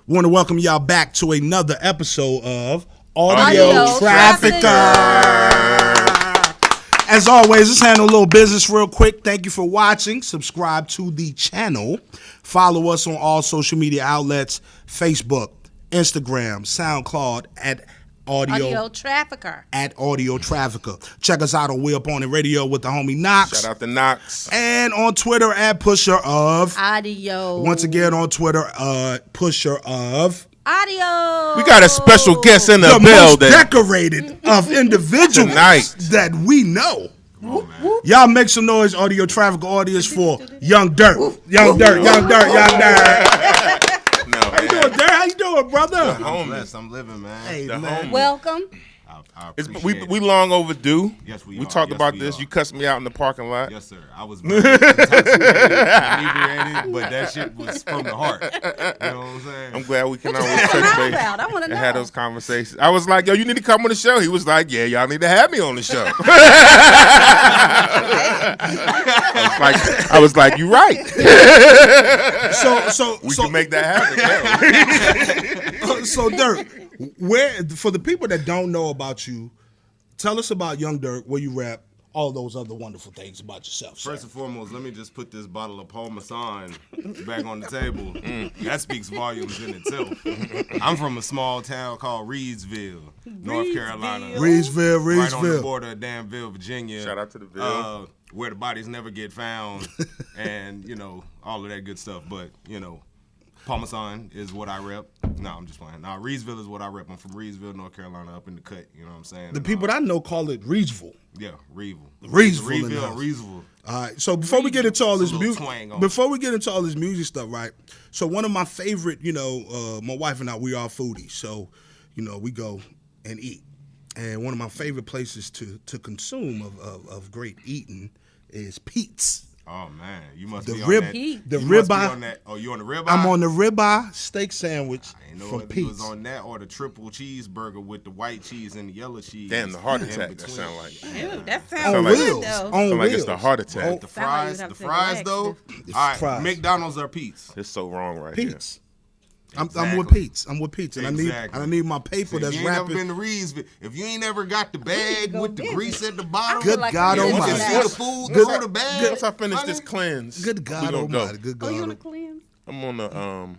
Want to welcome y'all back to another episode of AudioTrafficker. As always, let's handle a little business real quick. Thank you for watching. Subscribe to the channel. Follow us on all social media outlets, Facebook, Instagram, SoundCloud at AudioTrafficker. At AudioTrafficker. Check us out on We Up On It Radio with the homie Knox. Shout out to Knox. And on Twitter at Pusher of Audio. Once again on Twitter, Pusher of Audio. We got a special guest in the building. Most decorated of individuals that we know. Y'all make some noise, AudioTrafficker audience, for Young Dirt. Young Dirt. How you doing, Dirt? How you doing, brother? I'm living, man. Hey, man. Welcome. I We long overdue. Yes, we talked about this. Are. You cussed me out in the parking lot. Yes, sir. I was very inebriated, but that shit was from the heart. You know what I'm saying? I'm glad we can always touch base and have those conversations. I was like, yo, you need to come on the show. He was like, yeah, y'all need to have me on the show. I was like, you right. So we can make that happen. So Dirt, where for the people that don't know about you, tell us about Young Dirt, where you rap, all those other wonderful things about yourself. First and foremost, let me just put this bottle of Parmesan back on the table. That speaks volumes in itself. I'm from a small town called Reedsville, North Carolina. Reedsville. Right on the border of Danville, Virginia. Shout out to the Ville. Where the bodies never get found and, all of that good stuff. But, Parmesan is what I rep. No, I'm just playing. Nah, Reedsville is what I rep. I'm from Reedsville, North Carolina, up in the cut. You know what I'm saying? The people that I know call it Reedsville. Yeah, Reeville. Reedsville. All right. So before we get into all this music, stuff, right? So one of my favorite, my wife and I, we are foodies. So, we go and eat. And one of my favorite places to consume of great eating is Pete's. Oh man, you must be on that. The ribeye. Oh, you on the ribeye? I'm on the ribeye steak sandwich from Pete's. You was on that or the triple cheeseburger with the white cheese and the yellow cheese. Damn, the heart attack. That sound like. Dude, that sounds good though. Sound like it's the heart attack. The fries though. All right, McDonald's or Pete's? It's so wrong right Pete's. Exactly. I'm with Pete's. And exactly. I need my paper that's if you ain't wrapping. never been to Reedsville, if you ain't ever got the bag with the grease at the bottom, good God Almighty. The food through the bag. Once I finish this cleanse, good God Almighty. Good God. Oh, you on a cleanse? I'm on the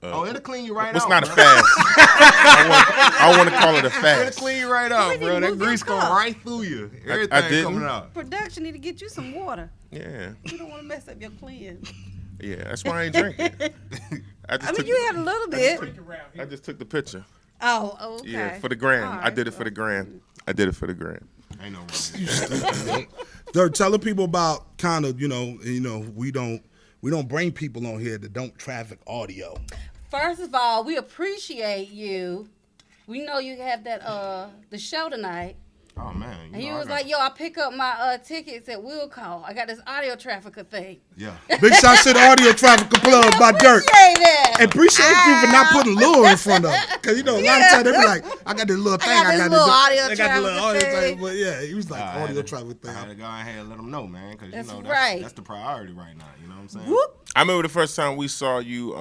it'll clean you right out. It's not a fast. I want to call it a fast. It'll clean you right out, bro. That grease going right through you. Everything coming out. Production need to get you some water. Yeah. You don't want to mess up your cleanse. Yeah, that's why I ain't drinking. You had a little bit. I just took the picture. Oh, okay. Yeah, for the gram. Right. I did it for the gram. Ain't no wrong. Dirt, tell the people about kind of, we don't bring people on here that don't traffic audio. First of all, we appreciate you. We know you have that the show tonight. Oh man. And he was like, yo, I pick up my tickets at Will Call. I got this AudioTrafficker thing. Yeah. Big shout to the AudioTrafficker plug by Dirt. And appreciate you for not putting Lil in front of it. Because, a lot of times they be like, I got this little thing I got to do. I got the little AudioTrafficker. But yeah, he was like, AudioTrafficker thing. I had to go ahead and let them know, man. Because, that's the priority right now. You know what I'm saying? Whoop. I remember the first time we saw you,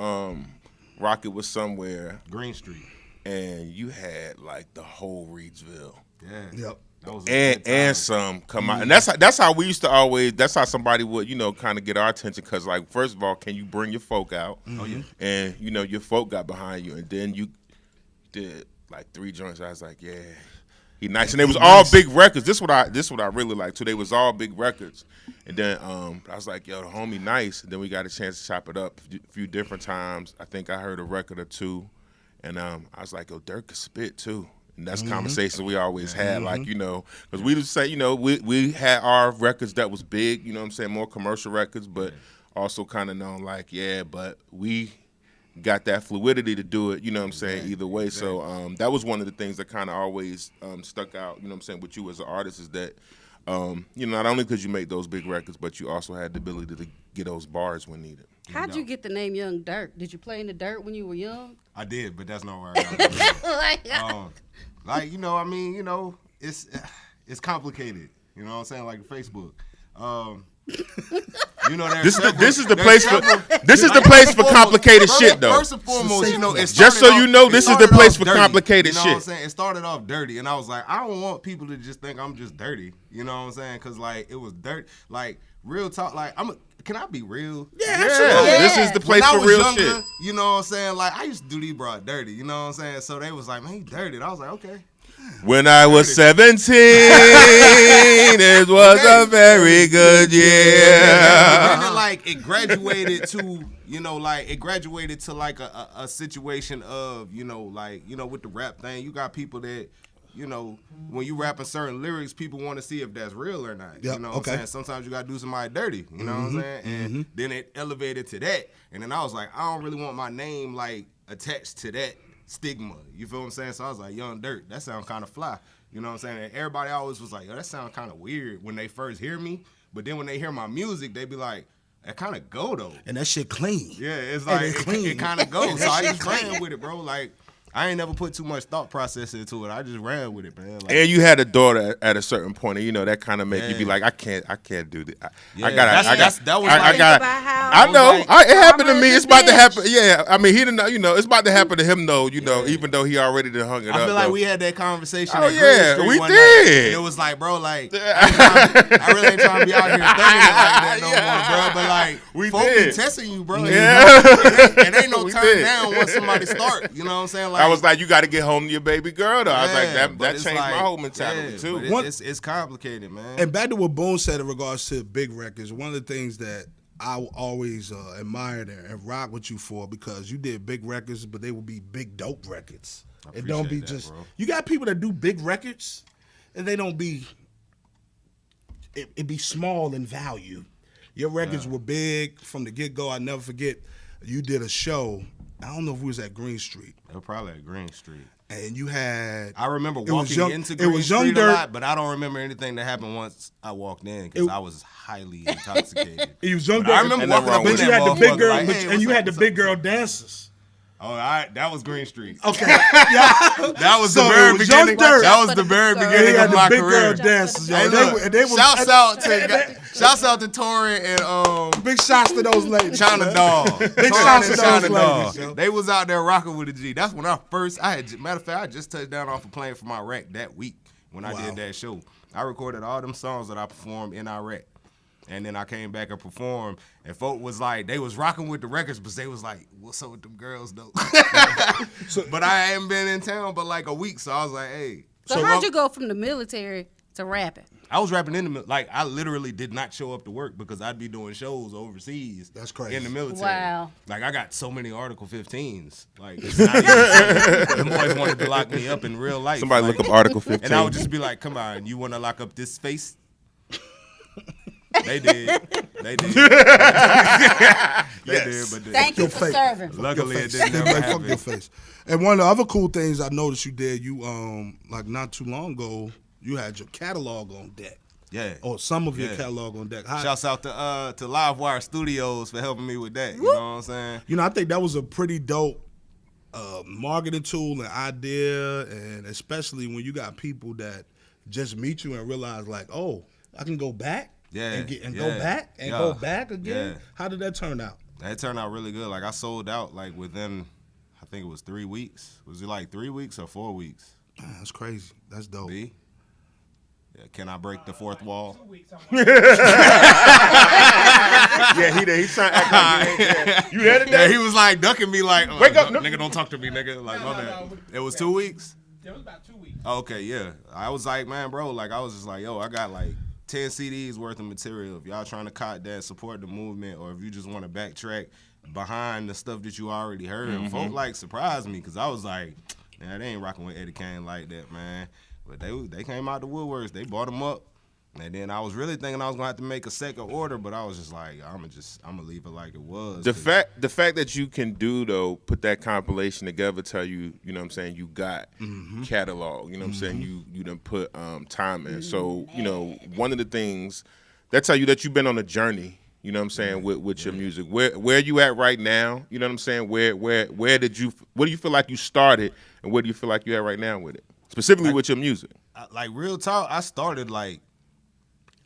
Rocket was somewhere. Green Street. And you had like the whole Reedsville. Yeah. Yep. And some come out, and that's how we used to always. That's how somebody would kind of get our attention, because like first of all, can you bring your folk out? Oh yeah. And your folk got behind you, and then you did like 3 joints. I was like, yeah, he nice, and it was all big records. This what I really like too. They was all big records, and then I was like, yo, the homie nice. And then we got a chance to chop it up a few different times. I think I heard a record or two, and I was like, yo, Dirk could spit too. And that's conversations we always had, because we just say, we had our records that was big, more commercial records, but also kind of known like, but we got that fluidity to do it, either way. So that was one of the things that kind of always stuck out, with you as an artist is that, not only because you make those big records, but you also had the ability to get those bars when needed. How'd you get the name Young Dirt? Did you play in the dirt when you were young? I did, but that's not where I got it's complicated. You know what I'm saying? Like Facebook. You know, this is the place for complicated shit though. First and foremost, you know, just so you know, this is the place for complicated shit. You know what I'm saying? It started off dirty, and I was like, I don't want people to just think I'm just dirty. You know what I'm saying? Because like it was dirt. Like real talk. Like can I be real? Yeah, absolutely. Yeah. This is the place for real shit. You know what I'm saying? Like I used to do these broad dirty. You know what I'm saying? So they was like, man, he dirty. And I was like, okay. When I was 17, it was a very good year. And then, like it graduated to, you know, like it graduated to like a situation of, you know, like, you know, with the rap thing, you got people that, you know, when you rapping certain lyrics, people want to see if that's real or not. Yep, You know what I'm saying? Sometimes you got to do somebody dirty. You know what I'm saying? And then it elevated to that. And then I was like, I don't really want my name like attached to that stigma. You feel what I'm saying? So I was like, Young Dirt, that sound kind of fly. You know what I'm saying? And everybody always was like, yo, that sound kind of weird when they first hear me. But then when they hear my music, they be like, that kind of go though. And that shit clean. Yeah, it's like it kind of goes. So I just ran with it, bro. Like I ain't never put too much thought process into it. I just ran with it, man. Like, And you had a daughter at a certain point, and you know that kind of make you be like, I can't do this. I know. It happened to me. It's about to happen. Yeah, I mean, he didn't know. You know, it's about to happen to him, though. You know, even though he already done hung it up. I feel like though. we had that conversation. Oh at yeah, Green Street we one did. Night. And it was like, bro, like I really ain't trying to be out here thugging it like that no more, bro. But like, We folks did. be testing you, bro. Yeah. It ain't no We turn did. down once somebody start. You know what I'm saying? Like I was like, you got to get home to your baby girl, though. I was like, yeah, that but it's changed like, my whole mentality too. but it's complicated, man. And back to what Boone said in regards to big records, one of the things that I always admired and rock with you for, because you did big records, but they would be big dope records. It don't be that, just bro. you got people that do big records, and they don't be. It be small in value. Your records were big from the get go. I never forget. You did a show. I don't know if it was at Green Street, They were probably at Green Street. and you had. I remember It was walking Young- into it Green was Young Street Dirt. a lot, but I don't remember anything that happened once I walked in because I was highly intoxicated. It was Young But I Dirt, remember And walking nothing up wrong in but with you that had the big motherfucker girl, like, but- hey, and what's you up, had the what's big up? girl dancers. Oh, all right, that was Green Street. Okay, yeah. That was So the it very was Young beginning. Dirt. That was the very And they And beginning they had of the my big girl career. dancers, yo. Hey, look, They was shouts out to Tori and big shots to those ladies. China man. Doll. Big Tori shots and to those China ladies, Doll. yo. They was out there rocking with a G. That's when matter of fact, I just touched down off a plane from Iraq that week when I did that show. I recorded all them songs that I performed in Iraq. And then I came back and performed, and folk was like, they was rocking with the records, but they was like, what's up with them girls, though? But I ain't been in town but like a week, so I was like, hey. So how'd you go from the military to rapping? I was rapping in the like I literally did not show up to work because I'd be doing shows overseas. That's crazy. In the military. Wow. Like I got so many Article 15s. Like it's not even the boys wanted to lock me up in real life. Somebody like, look up Article 15. and I would just be like, come on, you want to lock up this face? They did. They did. But Thank you for face. serving. luckily it Face. didn't never Like, fuck happen. your face. And one of the other cool things I noticed you did, you like not too long ago, you had your catalog on deck. Yeah. Or some of your Yeah. catalog on deck. Shouts out to Livewire Studios for helping me with that. You know what I'm saying? You know, I think that was a pretty dope marketing tool and idea, and especially when you got people that just meet you and realize like, oh, I can go back and go back and go back again. Yeah. How did that turn out? That turned out really good. Like I sold out like within, I think it was 3 weeks. Was it like 3 weeks or 4 weeks? Man, that's crazy. That's dope. B? Yeah, can I break the fourth wall? 2 weeks. Yeah, he's trying to act like he ain't there. You there Yeah, today? he was like ducking me like, Wake up, no. nigga, don't talk to me, nigga. Like, my bad. no. It was 2 weeks? It was about 2 weeks. Okay, yeah. I was like, man, bro, like I was just like, yo, I got like 10 CDs worth of material. If y'all trying to cop that, support the movement, or if you just want to backtrack behind the stuff that you already heard. And folk like surprised me because I was like, man, they ain't rocking with Eddie Kane like that, man. But they came out the woodworks. They bought them up. And then I was really thinking I was gonna have to make a second order, but I was just like, I'm gonna leave it like it was. The fact that you can do though, put that compilation together, tell you, you know what I'm saying, you got catalog, you know what I'm saying, you done put time in. So, you know, one of the things that tell you that you've been on a journey, you know what I'm saying, with your music. Where you at right now, you know what I'm saying? Where do you feel like you started and where do you feel like you at right now with it? Specifically with your music. Like real talk, I started like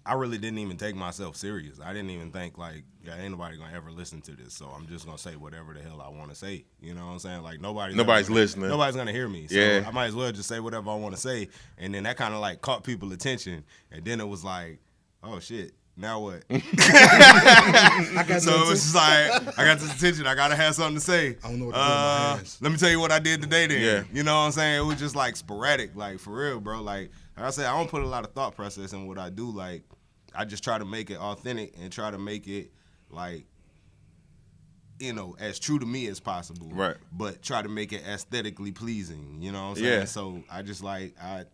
I really didn't even take myself serious. I didn't even think like, yeah, ain't nobody gonna ever listen to this, so I'm just gonna say whatever the hell I want to say. You know what I'm saying? Like nobody's listening. Nobody's gonna hear me. So yeah. I might as well just say whatever I want to say, and then that kind of like caught people's attention, and then it was like, oh shit. Now what? So it's just like, I got this attention. I gotta have something to say. I don't know what to do with my hands. Let me tell you what I did today. Then, yeah. You know what I'm saying? It was just like sporadic, like for real, bro. Like I said, I don't put a lot of thought process in what I do. Like I just try to make it authentic and try to make it like, you know, as true to me as possible. Right. But try to make it aesthetically pleasing. You know what I'm saying? Yeah. So I just all right,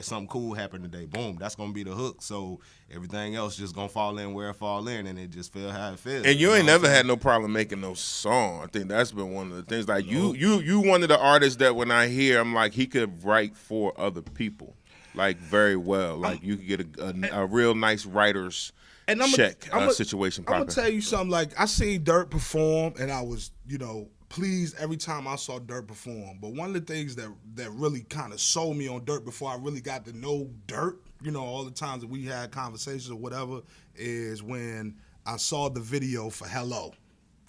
something cool happened today. Boom, that's gonna be the hook. So everything else just gonna fall in where it fall in, and it just feel how it feels. And you ain't never had no problem making no song. I think that's been one of the things. Like you one of the artists that when I hear, I'm like, he could write for other people, like very well. Like you could get a real nice writer's situation. I'm gonna tell you something. Like I seen Dirt perform, and I was, you know, pleased every time I saw Dirt perform. But one of the things that really kind of sold me on Dirt before I really got to know Dirt, you know, all the times that we had conversations or whatever, is when I saw the video for Hello.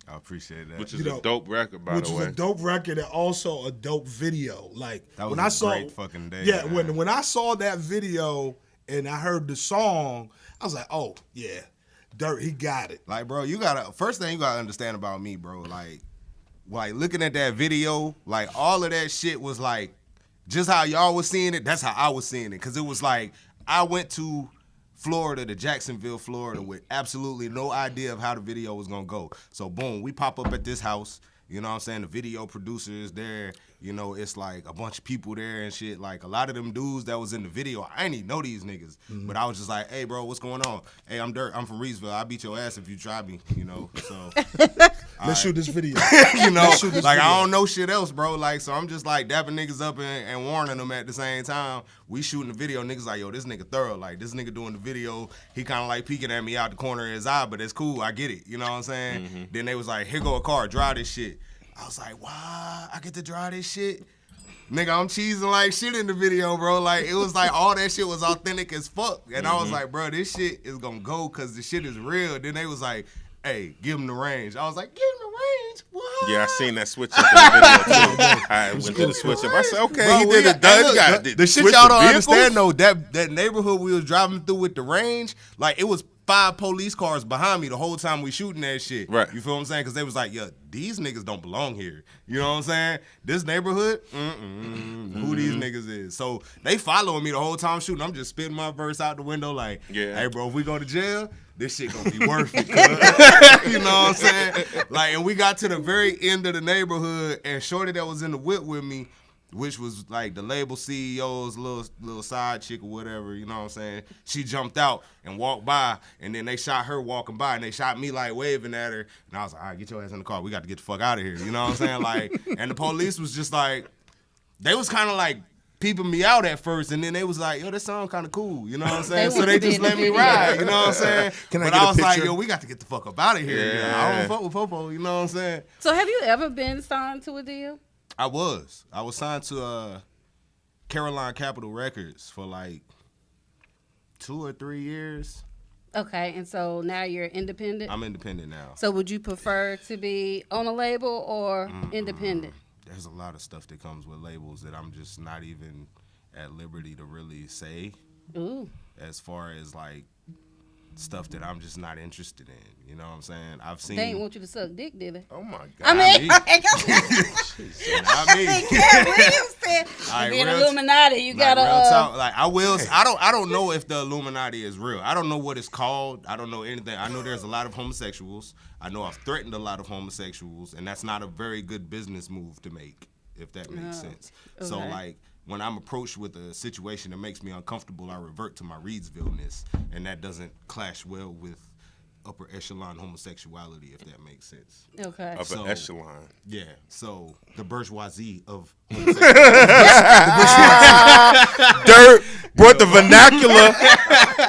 I appreciate that. Which is a dope record, by the way. Which was a dope record and also a dope video. Like that was when I saw, great fucking day. Yeah, when I saw that video and I heard the song, I was like, oh yeah, Dirt, he got it. Like, bro, first thing you gotta understand about me, bro. Like looking at that video, like all of that shit was like just how y'all was seeing it. That's how I was seeing it, cause it was like I went to Florida, to Jacksonville, Florida, with absolutely no idea of how the video was gonna go. So boom, we pop up at this house. You know what I'm saying? The video producer is there. You know, it's like a bunch of people there and shit. Like a lot of them dudes that was in the video, I ain't even know these niggas. Mm-hmm. But I was just like, hey, bro, what's going on? Hey, I'm Dirt. I'm from Reedsville. I'll beat your ass if you try me, you know? So let's shoot this video. You know, like I don't know shit else, bro. Like, so I'm just like dapping niggas up and warning them at the same time. We shooting the video. Niggas like, yo, this nigga thorough. Like, this nigga doing the video. He kind of like peeking at me out the corner of his eye, but it's cool. I get it. You know what I'm saying? Mm-hmm. Then they was like, here go a car. Drive this shit. I was like, wow, I get to drive this shit? Nigga, I'm cheesing like shit in the video, bro. Like, it was like all that shit was authentic as fuck. And I was like, bro, this shit is gonna go because the shit is real. Then they was like, hey, give him the range. I was like, give him the range? What? Yeah, I seen that switch up in the video, too. I went to the switch up. I said, okay, bro, he did a done. The shit y'all don't understand, though, that neighborhood we was driving through with the range, like, it was 5 police cars behind me the whole time we shooting that shit. Right. You feel what I'm saying? Because they was like, yeah, these niggas don't belong here. You know what I'm saying? This neighborhood, who these niggas is. So they following me the whole time shooting. I'm just spitting my verse out the window like, hey, bro, if we go to jail, this shit gonna be worth it. You know what I'm saying? Like, and we got to the very end of the neighborhood, and shorty that was in the whip with me, which was like the label CEO's little side chick or whatever, you know what I'm saying? She jumped out and walked by, and then they shot her walking by, and they shot me like waving at her, and I was like, all right, get your ass in the car. We got to get the fuck out of here, you know what I'm saying? Like, and the police was just like, they was kind of like peeping me out at first, and then they was like, yo, this song kind of cool, you know what I'm saying? So they just let me ride, you know what I'm saying? But I was like, yo, we got to get the fuck up out of here. Yeah. I don't fuck with Popo, you know what I'm saying? So have you ever been signed to a deal? I was signed to Caroline Capital Records for like 2 or 3 years. Okay, and so now you're independent? I'm independent now. So would you prefer to be on a label or independent? There's a lot of stuff that comes with labels that I'm just not even at liberty to really say. Ooh. As far as like stuff that I'm just not interested in. You know what I'm saying? I've seen. They ain't want you to suck dick, did they? Oh my God. I mean, not me. Cat Williams said, being Illuminati, you gotta. Like I don't know if the Illuminati is real. I don't know what it's called. I don't know anything. I know there's a lot of homosexuals. I know I've threatened a lot of homosexuals, and that's not a very good business move to make, if that makes sense. Okay. So like, when I'm approached with a situation that makes me uncomfortable, I revert to my Reedsville-ness, and that doesn't clash well with upper echelon homosexuality, if that makes sense. Okay. Upper echelon. Yeah. So the bourgeoisie of homosexuality. brought the vernacular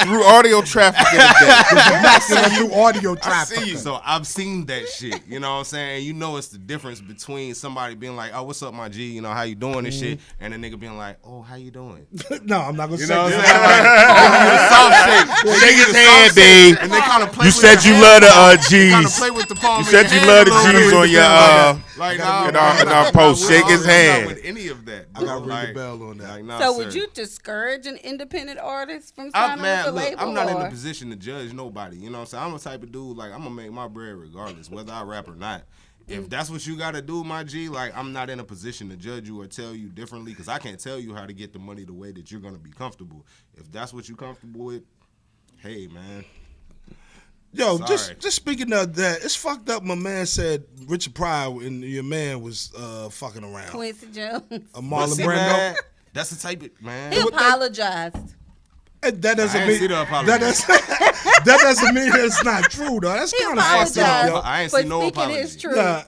through AudioTrafficker today. Through audio traffic. So I've seen that shit. You know what I'm saying? You know it's the difference between somebody being like, "Oh, what's up, my G? You know how you doing and shit," and a nigga being like, "Oh, how you doing?" No, I'm not gonna You say know what I'm that. saying? Like, Shake his hand, babe. and they kind of play. You with said the you hand love the palm. They kinda G's. play with the palm You of said your you hand love the a little G's bit. on your Like, in our post. Shake his hand. With any of that, I gotta ring the bell on that. Like, nah, So sir. would you discourage an independent artist from signing with the label? I'm not in or- the position to judge nobody. You know what I'm saying? I'm the type of dude, like, I'm going to make my bread regardless, whether I rap or not. If that's what you got to do, my G, like, I'm not in a position to judge you or tell you differently because I can't tell you how to get the money the way that you're going to be comfortable. If that's what you're comfortable with, hey, man. Yo, Sorry. just speaking of that, it's fucked up. My man said Richard Pryor and your man was fucking around. Quincy Jones. Marlon See, Brando. man, that's the type of, man. He apologized. That doesn't I mean ain't see the apology. that doesn't mean it's not true though. That's He kind of fucked up, apologized yo. I ain't for see no speaking apology. his truth. Nah,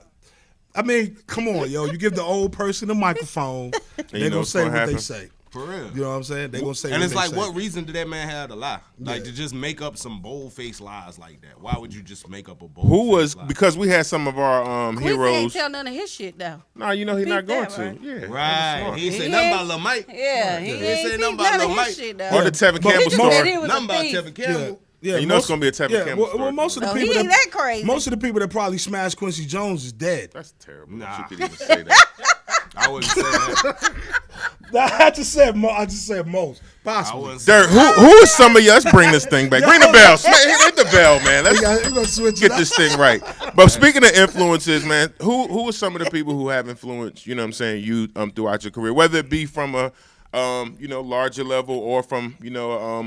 I mean, come on, yo. You give the old person a microphone, they're you know gonna what's say gonna what happen? they say. For real. You know what I'm saying? They're gonna say And what it's they like, say. what reason did that man have to lie? Like, to just make up some bold-faced lies like that? Why would you just make up a bold Who was lie? because we had some of our Quincy ain't heroes. tell none of his shit though. No, you know he's not Beat going that, to. right? Yeah, Right. He ain't say He nothing ain't- about Lil Mike. Yeah, he He ain't ain't say beat nothing about none Lil of Mike. his shit though. Or the Tevin But- Campbell He just said story. he was Nothing a about thief. Tevin Campbell. Yeah, You know it's gonna be a Tevin Campbell story. Well, most of the Oh, people he ain't that crazy. most of the people that probably smashed Quincy Jones is dead. That's terrible. Nah. You could even say that. I wouldn't say that. I just said most. I Possibly. wouldn't say Dirt, who is some of you? Let's bring this thing back. Ring the bell. Ring the bell, man. Let's We're gonna switch get it up. this thing right. But speaking of influences, man, who are some of the people who have influenced, you know what I'm saying, you throughout your career, whether it be from a larger level or from,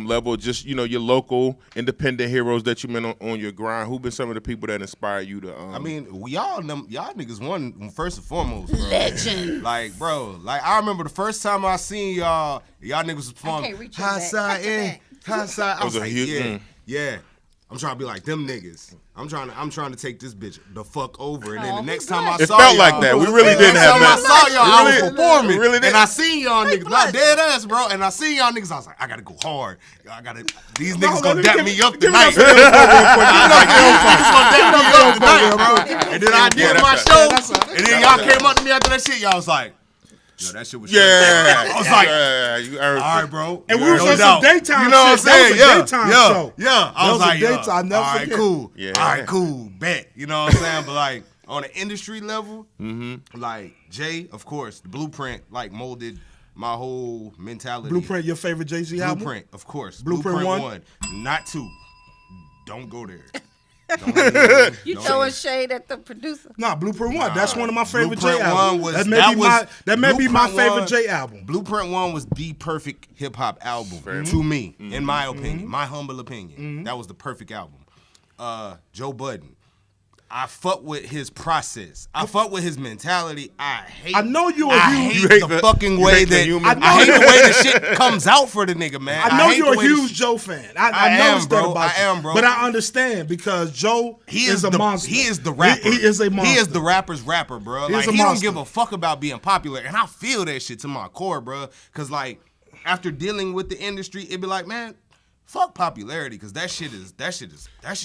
level just, your local independent heroes that you met on your grind? Who been some of the people that inspire you to I mean, y'all niggas won first and foremost, bro. Legend. Like, bro, I remember the first time I seen y'all niggas was performing. can't reach your back. Hindsight, Cut your back. hindsight. I was a like, huge- yeah. I'm trying to be like them niggas. I'm trying to take this bitch the fuck over. And then Oh, the next he time I black. saw It felt y'all, like that. We really the didn't next have time I that. saw y'all, I was really- performing. really did. And I seen y'all niggas. Not black. dead ass, bro. And I seen y'all niggas. I was like, I gotta go hard. These No, niggas no, gonna let dap give- me up give it tonight. up for Ilfo real quick. Give it up for Ilfo. Niggas gonna dap me up tonight, bro. And then I did Yeah, my that's show. right. And then y'all came up to me after that shit. Y'all was like, yo, that shit was Yeah. I was like, yeah, you earned all it. right, bro. And we No was on some doubt. daytime You know what I'm shit. That was saying? a Yeah, daytime yeah, show. yeah. I That was was a like, daytime, all never right, forget. cool. Yeah. All right, cool. Bet. You know what I'm saying? But like on the industry level, like Jay, of course, the Blueprint like molded my whole mentality. Blueprint, your favorite Jay-Z album? Blueprint, of course. Blueprint one? not 2. Don't go there. You throwing shade at the producer. Nah, Blueprint 1. That's one of my favorite Blueprint J albums. 1 was- that may that be was- my Blueprint favorite 1 J album. Blueprint 1 was the perfect hip hop album to me, in my opinion, my humble opinion. That was the perfect album. Joe Budden. I fuck with his process. I fuck with his mentality. I know you a I huge- You hate hate the the- fucking you way hate the that human- I hate the way the shit comes out for the nigga, man. I know hate you're the a way the huge sh- Joe fan. I I am, noticed that bro. about I you. am, bro. But I understand because Joe is a monster. He is the rapper. He is a monster. He is the rapper's rapper, bro. He Like is a he don't monster. give a fuck about being popular, and I feel that shit to my core, bro. Cause like after dealing with the industry, it'd be like, man, fuck popularity, cause that shit is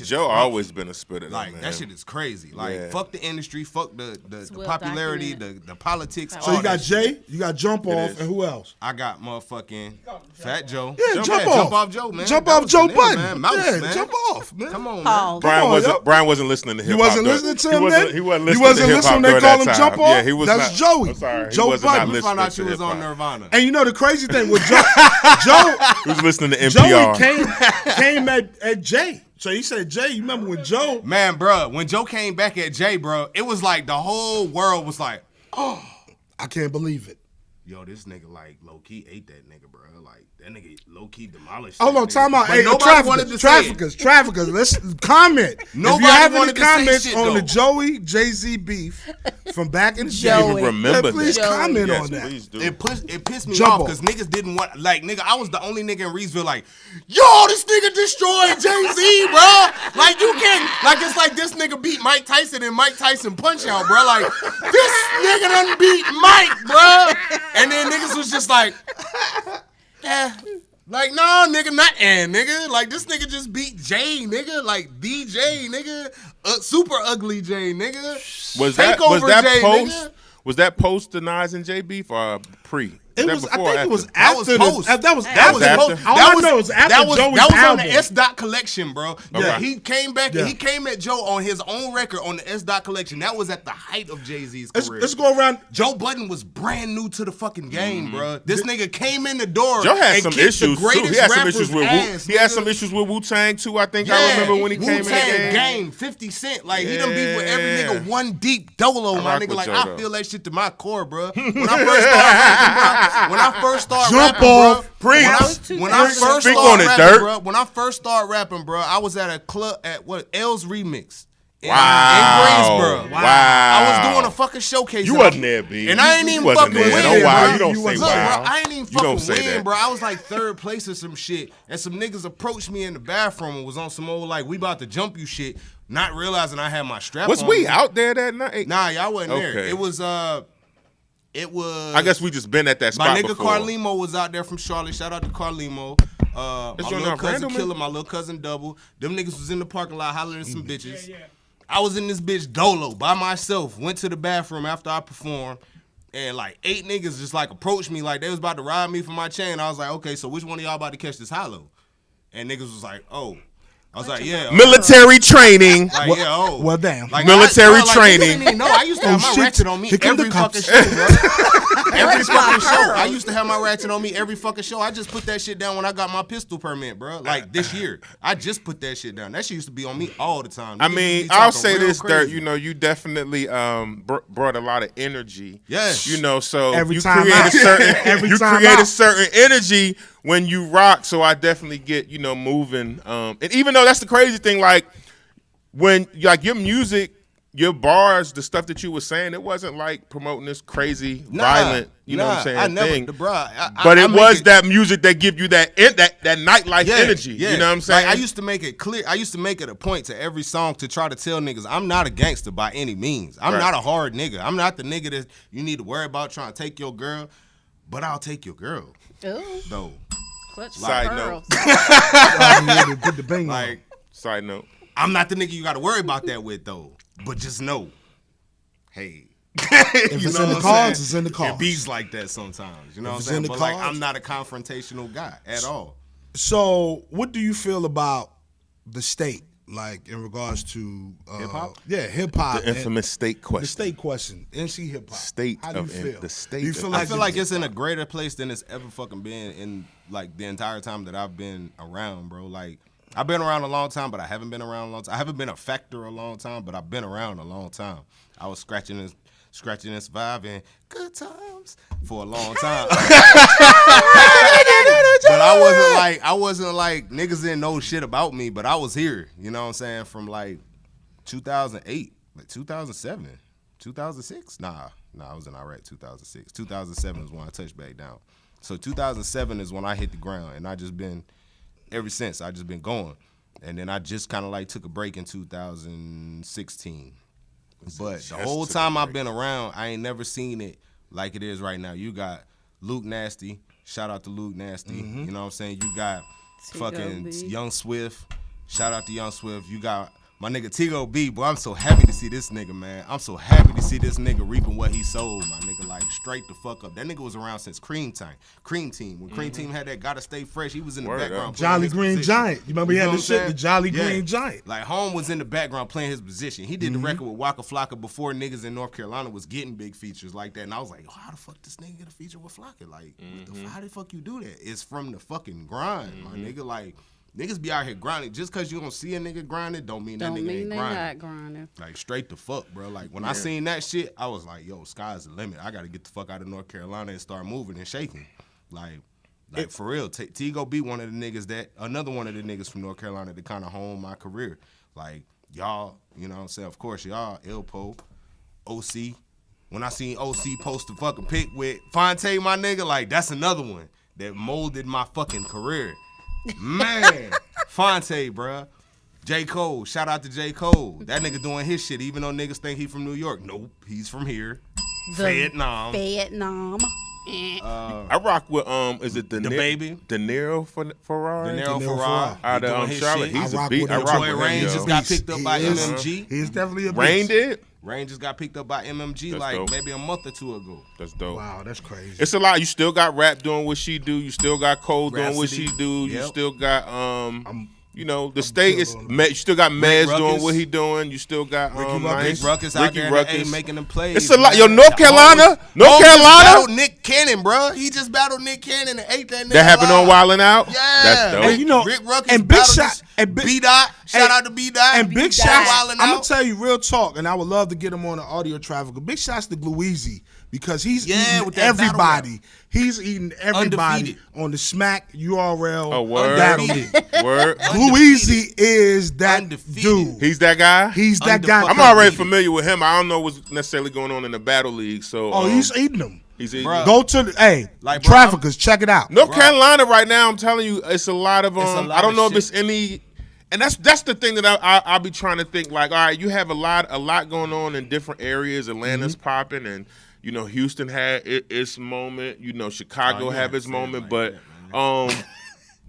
Joe rough. always been a spitter, though, Like man. that shit is crazy. Like Yeah. fuck the industry, fuck the well popularity, documented. the politics. So all you got that shit. Jay, you got Jump Off, is. and who else? I got motherfucking Fat Joe. Yeah, Jump Off. Jump off Joe, man. Jump That off was Joe the nigga, Budden. man. Mouse, Yeah, man. Jump Off, man. Come on, Pause. man. Brian wasn't listening to hip hop. You wasn't listening to him then? He wasn't You listening wasn't to listening hip-hop when they during call that him time. Jump Off? Yeah, he was That's not. Joey. I'm sorry. Joe he was Budden. not We We listening found out to you was on hip-hop. Nirvana. And you know the crazy thing with Joe, He was listening to Joey NPR. came at Jay. So he said, Jay, you remember when Joe? Man, bro, when Joe came back at Jay, bro, it was like the whole world was like, I can't believe it. yo, this nigga like low key ate that nigga, bro. Like that nigga low key demolished. Hold that on, nigga. time out. But Hey, nobody wanted to say it. traffickers. Let's comment. Nobody if you have wanted any to say comments shit, on though. the Joey Jay-Z beef from back in the day, Joey. Remember please that. comment Yes, on that. please do. It pissed me Jump off off. because niggas didn't want, like, nigga, I was the only nigga in Reesville like, yo, this nigga destroyed Jay-Z, bro. Like, you can't, like, it's like this nigga beat Mike Tyson and Mike Tyson punch out, bro. Like, this nigga done beat Mike, bro. And then niggas was just like, Like, no, nigga, not and, nigga. Like, this nigga just beat Jay, nigga. Like, DJ, nigga. Super ugly Jay, nigga. Was Take that over Jay, post? nigga. Was that post the Nas and J beef or pre? It was. I think it was after. That was post. That was after. That was after Joey's album. That was on the S. Dot collection, bro. Okay. He came back and he came at Joe on his own record on the S. Dot collection. That was at the height of Jay-Z's career. Let's go around. Joe Budden was brand new to the fucking game, bro. This nigga came in the door. Joe had and some kicked issues the too. He had some issues with ass, He had nigga. some issues with Wu-Tang too. I think I remember when he came in the Wu-Tang game. game, 50 Cent. Like he done beef with every nigga one deep dolo, my rock nigga. with Like Joe, I though. feel that shit to my core, bro. When I first started rapping, Jump off. bro. When I first Speak started on it, rapping, Dirt. bro. When I first started rapping, bro, I was at a club at L's Remix. In Wow. Greensboro. Wow. I was doing a fucking showcase. You and wasn't there, B. And I ain't You even wasn't fucking there. win, Don't wow. bro. You don't say Look, wow. bro, I ain't even You fucking don't say win, that. bro. I was like third place or some shit, and some niggas approached me in the bathroom and was on some old like we about to jump you shit, not realizing I had my strap Was on. we out there that night? Nah, y'all wasn't there. Okay. It was. I guess we just been at that spot my nigga before. Carlimo was out there from Charlotte. Shout out to Carlimo. My Is your little name cousin Randall, Killer, my little cousin Double. Them niggas was in the parking lot hollering at some bitches. I was in this bitch dolo by myself. Went to the bathroom after I performed. And like 8 niggas just like approached me like they was about to rob me for my chain. I was like, okay, so which one of y'all about to catch this hollow? And niggas was like, oh. I was like, yeah. Military training. Like, yeah, oh. Well, damn. Like, Military niggas training. didn't even know. I used to have my shit. ratchet on me Here come the every fucking cops. show, bro. Every fucking show. I used to have my ratchet on me every fucking show. I just put that shit down when I got my pistol permit, bro. Like this year. I just put that shit down. That shit used to be on me all the time. I Niggas mean, used to be I'll talking say real this, crazy. Dirt. You know, you definitely brought a lot of energy. Yes. You know, so Every you time create out. a certain Every you time create a out. certain energy when you rock. So I definitely get moving. And even though that's the crazy thing, like when like your music. Your bars, the stuff that you were saying, it wasn't like promoting this crazy, violent, you know what I'm saying, I never, thing. I But it make was that music that give you that nightlife energy. Yeah. You know what I'm saying? Like, I used to make it clear. I used to make it a point to every song to try to tell niggas I'm not a gangster by any means. I'm not a hard nigga. I'm not the nigga that you need to worry about trying to take your girl, but I'll take your girl. Ooh, Though. clutch Side my note. pearls. Put the bang on. Like, Side note. I'm not the nigga you got to worry about that with though. But just know, hey. If it's in the cards, it's in the It cards. be's like that sometimes. You know what I'm it's saying? in the But like, cards. I'm not a confrontational guy at all. So, what do you feel about the state, like in regards to Hip-hop? Yeah, hip hop. The infamous state question. The state question. NC hip hop. State How do you of feel? the state Do you of- feel I like feel like it's in a greater place than it's ever fucking been in like the entire time that I've been around, bro. Like I've been around a long time, but I haven't been around a long time. I haven't been a factor a long time, but I've been around a long time. I was scratching and surviving good times for a long time. But I wasn't like niggas didn't know shit about me, but I was here. You know what I'm saying? From like 2008, like 2007, 2006. Nah, I was in Iraq 2006. 2007 is when I touched back down. So 2007 is when I hit the ground, and I just been ever since. I just been going, and then I just kind of like took a break in 2016. But the whole time I've been around, I ain't never seen it like it is right now. You got Luke Nasty. Shout out to Luke Nasty. You know what I'm saying? You got fucking T-Go B. Young Swift. Shout out to Young Swift. You got my nigga T-Go B. Boy, I'm so happy to see this nigga, man. I'm so happy to see this nigga reaping what he sowed, my nigga. Like, straight the fuck up. That nigga was around since Cream Team. When Cream Team had that Gotta Stay Fresh, he was in the background. playing Jolly his Green position. Giant. You remember he know had what the I'm shit, saying? the Jolly Yeah. Green Giant. Like, Home was in the background playing his position. He did the record with Waka Flocka before niggas in North Carolina was getting big features like that. And I was like, how the fuck this nigga get a feature with Flocka? Like, how the fuck you do that? It's from the fucking grind, my nigga. Like, niggas be out here grinding. Just because you don't see a nigga grinding don't mean Don't that nigga mean ain't they grinding. not grinding. Like, straight the fuck, bro. Like, when I seen that shit, I was like, yo, sky's the limit. I got to get the fuck out of North Carolina and start moving and shaking. Like for real. T-Go be one of the niggas another one of the niggas from North Carolina that kind of honed my career. Like, y'all, you know what I'm saying? Of course, y'all, Ilpo, OC. When I seen OC post a fucking pic with Fonte, my nigga, like, that's another one that molded my fucking career. Man, Fonte, bruh. J. Cole, shout out to J. Cole. That nigga doing his shit, even though niggas think he from New York. Nope, he's from here. Vietnam. I rock with is it the Baby? De Niro Ferrari? De Niro Ferrari. Out of Charlotte. Shit. He's I a rock beat. with I him. rock Toy with him. Rain just yo. got picked up by He is. MMG. He is definitely a beast. Rain did. Rain just got picked up by MMG That's like dope. maybe a month or two ago. That's dope. Wow, that's crazy. It's a lot. You still got Rap doing what she do. You still got Cole doing what Rhapsody. she do. You Yep. still got you know, the state is. You still got Mez doing what he doing. You still got Rick Ruckus out there in the A making them plays. It's a lot. man. Yo, North Carolina, Holmes just battled Nick Cannon, bro. He just battled Nick Cannon and ate that nigga. That happened on alive. Wildin' Out. Yeah, That's dope. And you know, Rick Ruckus and Big battled Shot this and B Dot. Shout out to B Dot. And Big Shot Shots, Wildin' I'm gonna Out. tell you real talk, and I would love to get him on the Audio-Trafficker. Big Shots to Glueezy because he's eating with that battle everybody. He's eating everybody Undefeated. on the Smack URL. Oh, word. Battle League. Word. Glueezy is that Undefeated. dude. He's that guy. He's that guy. I'm already familiar with him. I don't know what's necessarily going on in the battle league. So Oh, he's eating them. he's eating. Bruh. Go to the Like, bro, Traffickers. Check it out. North Carolina right now, I'm telling you, it's a lot of a lot I don't of know if shit. it's any, and that's the thing that I'll be trying to think. Like, all right, you have a lot going on in different areas. Atlanta's popping, and you know, Houston had its moment. You know, Chicago have its moment, but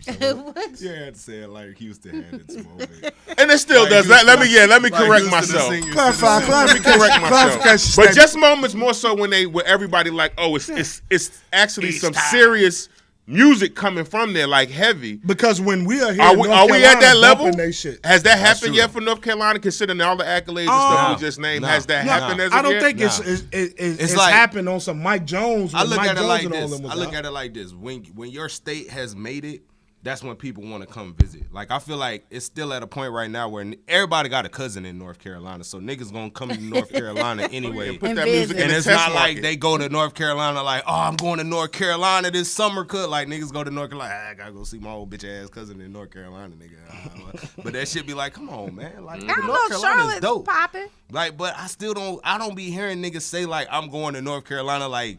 You had to say it like Houston had its moment. and it still does. Let me correct myself. Let me correct myself. But just moments more so when everybody like, oh, it's actually some serious music coming from there, like heavy. Because when we are here, Are in we North at Carolina, that level? bumping they shit. Has that happened true. yet for North Carolina, considering all the accolades and stuff we just named? Has that happened as of I don't yet? think it's like- happened on some Mike Jones. I when look Mike at it Jones like and all this. them was I look out. at it like this. When your state has made it, that's when people want to come visit. Like, I feel like it's still at a point right now where everybody got a cousin in North Carolina, so niggas gonna come to North Carolina anyway. Put And that music visit. in And the it's test not like market. they go to North Carolina like, oh, I'm going to North Carolina this summer. Like, niggas go to North Carolina, I gotta go see my old bitch ass cousin in North Carolina, nigga. But that shit be like, come on, man. Like, I North don't know, Carolina's Charlotte's dope. popping. Like, but I don't be hearing niggas say like, I'm going to North Carolina like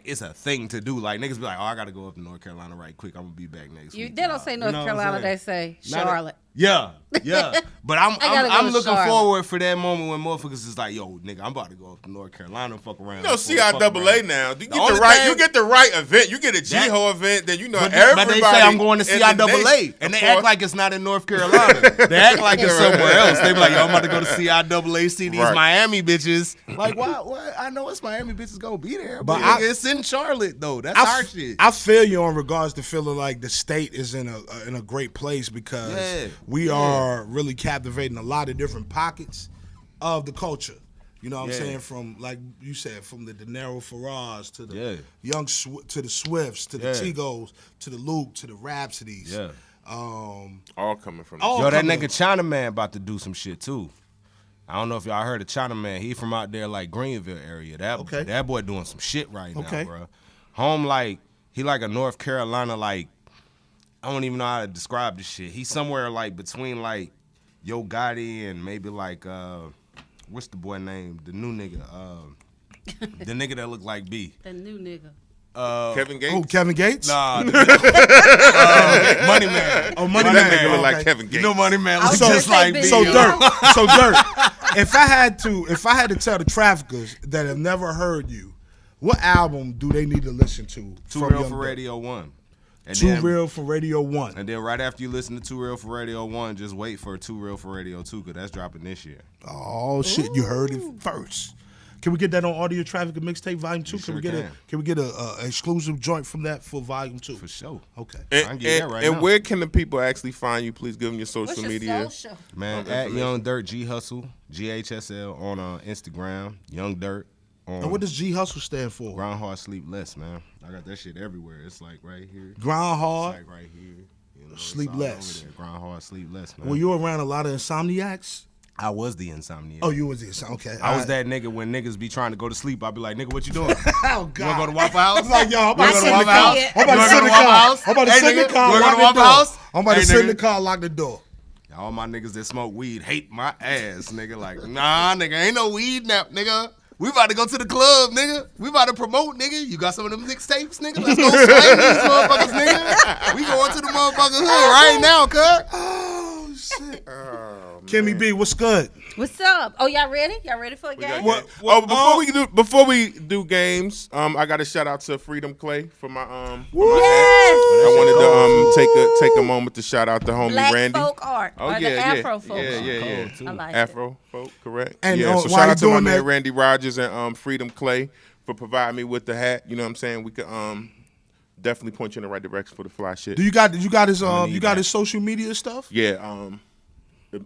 it's a thing to do. Like, niggas be like, oh, I gotta go up to North Carolina right quick. I'm gonna be back next week. They don't say North Carolina, they say Charlotte. Yeah. But I'm gotta go to looking Charlotte. forward for that moment when motherfuckers is like, yo, nigga, I'm about to go up to North Carolina and fuck around. You know, CIAA now. You only get the right event. You get a G-Ho event, then you know But everybody. they say I'm going to in the CIAA, nation, and of they act course. like it's not in North Carolina. They act like it's somewhere else. They be like, yo, I'm about to go to CIAA, see these Right. Miami bitches. Like, what? I know it's Miami bitches gonna be there, but But it's in Charlotte though. That's our shit. I feel you in regards to feeling like the state is in a great place because we are really captivating a lot of different pockets of the culture. You know what I'm saying? From, like you said, from the De Niro Ferrars to the to the Swifts to the Tigos to the Luke to the Rhapsodies. Yeah. All coming from. All Yo, that coming nigga Chinaman about to do some shit too. I don't know if y'all heard of Chinaman. He from out there like Greenville area. That boy doing some shit right now, bro. Home he like a North Carolina like, I don't even know how to describe this shit. He's somewhere like between like Yo Gotti and maybe like what's the boy name? The new nigga. The nigga that look like B. The new nigga. Kevin Gates. Oh, Kevin Gates? Nah, Money Man. Oh, Money That Man. nigga look Okay. like Kevin Gates. You know Money Man looks was gonna just say like Big B. So Yeah. Dirt. If I had to tell the traffickers that have never heard you, what album do they need to listen to? Too from Real Young for Dirt? Radio 1. And Too then- Real for Radio 1. And then right after you listen to Too Real for Radio 1, just wait for Too Real for Radio 2, because that's dropping this year. Oh shit, you heard it first. Can we get that on Audio-Trafficker Mixtape Volume 2? sure Can we get a exclusive joint from that for Volume 2? For sure. Okay. I can get that right and now. where can the people actually find you? Please give them your social What's your media. social? Man, at Young Dirt G Hustle, GHSL on Instagram, Young Dirt on And what does G Hustle stand for? Grind Hard Sleep Less, man. I got that shit everywhere. It's like right here. Grind It's hard. like right here. You know, it's Sleep all less. over there. Grind Hard Sleep Less, man. Were you around a lot of insomniacs? I was the insomniac. Oh, you was this. Okay. I was that nigga when niggas be trying to go to sleep. I'd be like, nigga, what you doing? Oh, God. You wanna go to Waffle House? I'm like, yo, I'm about You to wanna sit in go the to car. Waffle House? I'm about to You sit in wanna the go to Waffle car. House? I'm about to Hey, sit in the nigga, car, you wanna lock go to the Waffle door. House? I'm about to Hey, sit in the nigga. car, lock the door. All my niggas that smoke weed hate my ass, nigga. Like, nah, nigga, ain't no weed now, nigga. We about to go to the club, nigga. We about to promote, nigga. You got some of them mixtapes, nigga? Let's go slang these motherfuckers, nigga. We going to the motherfucking hood right now, cuz. Oh, shit. Kimmy B, what's good? What's up? Oh, y'all ready? Y'all ready for a game? Before we do games, I got to shout out to Freedom Clay for my Yes. I wanted to take a moment to shout out to homie Black Randy. folk art. Oh, or yeah, the yeah. Afro folk art. Yeah. I like Afro folk, correct? And, yeah, so while shout you out to my doing man that- Randy Rogers and Freedom Clay for providing me with the hat. You know what I'm saying? We could definitely point you in the right direction for the fly shit. Do you got his social media stuff? Yeah,